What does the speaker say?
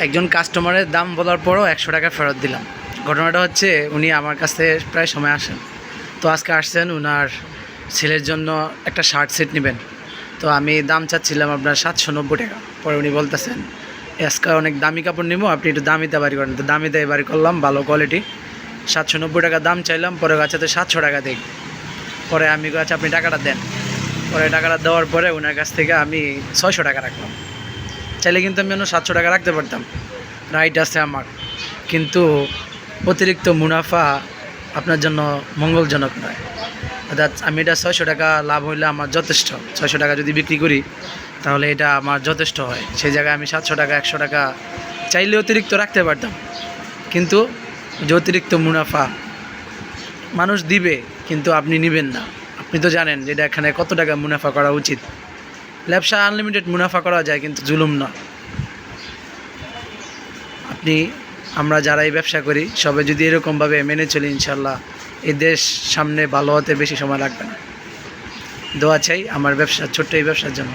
একজন কাস্টমারের দাম বলার পরও 100 টাকা ফেরত দিলাম। ঘটনাটা হচ্ছে উনি আমার কাছে প্রায় সময় আসেন, তো আজকে আসছেন ওনার ছেলের জন্য একটা শার্ট সেট নেবেন। তো আমি দাম চাচ্ছিলাম আপনার 790 টাকা। পরে উনি বলতেছেন আজকে অনেক দামি কাপড় নেবো, আপনি একটু দামিতে বাড়ি করেন। তো দামিতে বাড়ি করলাম, ভালো কোয়ালিটি। 790 টাকা দাম চাইলাম, পরে কাছে তো 700 টাকা দিই। পরে আমি কাছে আপনি টাকাটা দেন। পরে টাকাটা দেওয়ার পরে ওনার কাছ থেকে আমি 600 টাকা রাখলাম। চাইলে কিন্তু আমি অন্য 700 টাকা রাখতে পারতাম, রাইট আছে আমার, কিন্তু অতিরিক্ত মুনাফা আপনার জন্য মঙ্গলজনক নয়। অর্থাৎ আমি এটা 600 টাকা লাভ হইলে আমার যথেষ্ট। 600 টাকা যদি বিক্রি করি তাহলে এটা আমার যথেষ্ট হয়। সেই জায়গায় আমি 700 টাকা 100 টাকা চাইলে অতিরিক্ত রাখতে পারতাম, কিন্তু যে অতিরিক্ত মুনাফা মানুষ দিবে কিন্তু আপনি নেবেন না। আপনি তো জানেন যে এটা এখানে কত টাকা মুনাফা করা উচিত। ব্যবসা আনলিমিটেড মুনাফা করা যায়, কিন্তু জুলুম না। আমরা যারা এই ব্যবসা করি সবাই যদি এরকমভাবে মেনে চলি, ইনশাল্লাহ এই দেশ সামনে ভালো হতে বেশি সময় লাগবে না। দোয়া চাই আমার ব্যবসা, ছোট্ট এই ব্যবসার জন্য।